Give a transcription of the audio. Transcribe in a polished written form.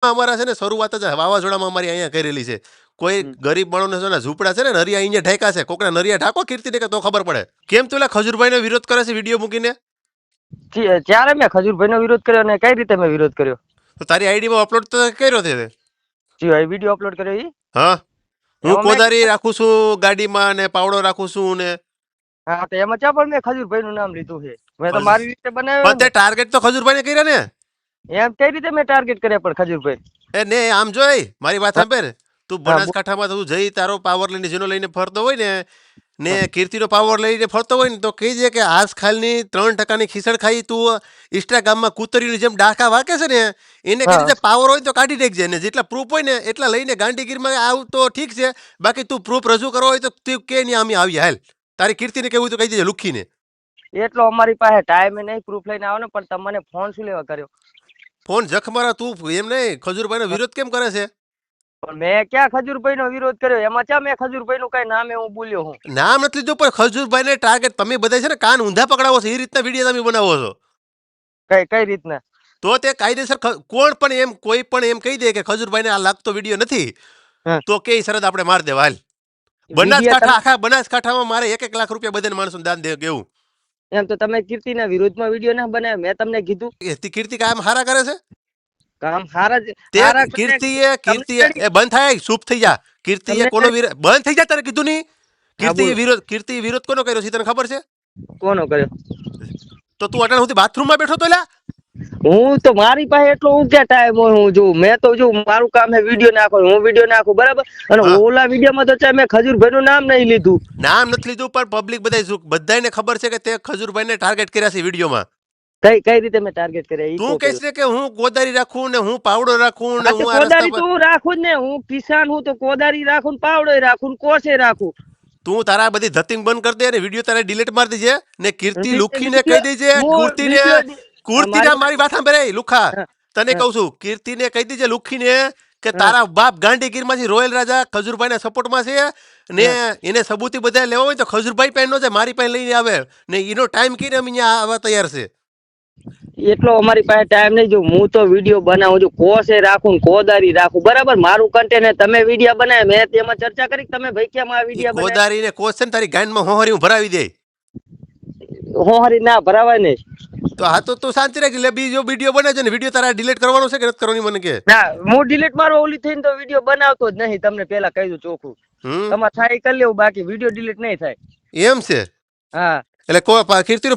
અમારા છે ને શરૂઆત જ વાવાઝોડામાં અમારી અહીંયા કરેલી છે. કોઈ ગરીબ માણસને છે ને ઝૂંપડા છે ને નરિયા અહીંયા ઢાંક્યા છે, કોકના નરિયા ઢાંકો કીર્તિને કે તો ખબર પડે. કેમ તું ખજૂરભાઈનો વિરોધ કરે છે વિડીયો મૂકીને? ત્યારે મેં ખજૂરભાઈનો વિરોધ કર્યો ને કઈ રીતે મેં વિરોધ કર્યો? તો તારી આઈડીમાં અપલોડ તો કર્યો છે. વિડીયો અપલોડ કર્યો ઈ? હા, હું કોદારી રાખું છું ગાડીમાં ને પાવડો રાખું છું ને. હા, તો એમાં ચા પણ મેં ખજૂરભાઈનું નામ લીધું છે. મેં તો મારી રીતે બનાવ્યો. પણ તે ટાર્ગેટ તો ખજૂરભાઈને કર્યા ને. એમ કઈ રીતે મેં ટાર્ગેટ કર્યા પણ ખજૂરભાઈ? એ ને આમ જોઈ મારી વાત સાંભળ. તું બનાસકાંઠામાં તું જઈ તારો પાવર લઈને જેનો લઈને ફરતો હોય ને કીર્તિનો પાવર લઈને ફરતો હોય ને તો કહીજે કે આજ ખાલની 3% ખીસડ ખાઈ તું ઇન્સ્ટાગ્રામમાં કૂતરીની જેમ ડાકા વાકે છે ને એને કીધે પાવર હોય તો કાઢી દેખજે ને જેટલા પ્રૂફ હોય ને એટલા લઈને ગાંધીગીરમાં આવ તો ઠીક છે. બાકી તું પ્રૂફ રજૂ કરવો હોય તો તું કે નહીં આમ આવી હાલ. તારી કીર્તિને કેવું તો કહી દેજે લુખીને. એટલો અમારી પાસે ટાઈમ નહીં પ્રૂફ લઈને આવો ને, પણ તમને ફોન શું લેવા કર્યો? ફોન જખ મારા તું એમ નહીં ખજૂરભાઈનો વિરોધ કેમ કરે છે? પણ મેં ક્યાં ખજૂરભાઈનો વિરોધ કર્યો? એમાં ચા મેં ખજૂરભાઈનું કઈ નામે હું બોલ્યો હું? નામ નથી લીધું પણ ખજૂરભાઈને ટાર્ગેટ તમે બધા છે ને કાન ઊંધા પકડાવો છો એ રીતના વિડીયો તમે બનાવો છો. કઈ રીતના? તો તે કાયદેસર કોણ પણ એમ કોઈ પણ એમ કહી દે કે ખજૂરભાઈને આ લાગતો વિડીયો નથી તો કે શરત આપણે માર દેવા હાલ. બનાસકાંઠા આખા બનાસકાંઠામાં મારે 1 લાખ રૂપિયા બધા માણસોને દાન દેવું. એમ તો તમે કીર્તિના વિરોધમાં વિડીયો ના બનાવ્યો? મેં તમને કીધું કીર્તિ કામ હારા કરે છે. કામ હારા કીર્તિએ એ બંધ થાય ચૂપ થઈ જા. કીર્તિએ કોનો વિરોધ બંધ થઈ જા તારે કીધું નહીં? કીર્તિ વિરોધ કોનો કર્યો છે તને ખબર છે? કોનો કર્યો? તો તું અટાણ સુધી બાથરૂમમાં બેઠો તો લ્યા. હું તો મારી પાસે એટલો હું ક્યાં ટાઈમ હોય? હું જોઉં મેં તો જો મારું કામ હે વિડીયો નાખો, હું વિડીયો નાખું બરાબર. અને ઓલા વિડીયોમાં તો ચાહે મેં ખજૂરભાઈનું નામ નહીં લીધું. નામ નથી લીધું પણ પબ્લિક બધાને ખબર છે કે તે ખજૂરભાઈને ટાર્ગેટ કર્યા છે વિડીયોમાં. કઈ રીતે મેં ટાર્ગેટ કર્યા? તું કહેશ ને કે હું કોદારી રાખું ને હું પાવડો રાખું ને હું કોદારી તો હું રાખું જ ને. હું કિસાન હું તો કોદારી રાખું, પાવડો રાખું, કોસે રાખું. તું તારા બધી ધતિંગ બંધ કરી દે ને વિડીયો તારે ડિલીટ મારી દેજે ને કીર્તિ લુખીને કહી દેજે. કીર્તિને મારી વાત સાંભળે લુખા તને કહું છું, કીર્તિને કહી દેજે લુખીને કે તારા બાપ ગાંધીગીરમાંથી રોયલ રાજા ખજૂરભાઈના સપોર્ટમાં છે ને એને સબૂતી બધા લેવા હોય તો ખજૂરભાઈ પાસે નો જાય, મારી પાસે લઈને આવે ને એનો ટાઈમ કીને અમે અહીંયા આવવા તૈયાર છે. એટલો અમારી પાસે ટાઈમ નહીં. જો હું તો વિડીયો બનાવું છું, કોસે રાખું, કોદારી રાખું બરાબર. મારું કન્ટેન્ટ તમે વિડીયો બનાવે મેં તેમાં ચર્ચા કરી તમે ભાઈ કેમ આ વિડીયો બનાવે? કોદારી ને કોસ છે ને તારી ગાંડમાં હોહરી હું ભરાવી દે. હોહરી ના ભરાવાય નહીં. તો હા તો તું શાંતિ રાખ. એટલે બીજો વિડીયો બને છે ને વિડીયો તારા ડિલીટ કરવાનો છે કે નથી કરવાની મને કે? ના, હું ડિલીટ મારો ઓલી થઈને તો વિડીયો બનાવતો જ નહીં. તમને પેલા કહી દઉં ચોખ્ખું. તમારે થાય કરી લેવું, બાકી વિડીયો ડિલીટ નહીં થાય. એમ છે? હા, એટલે કીર્તિનો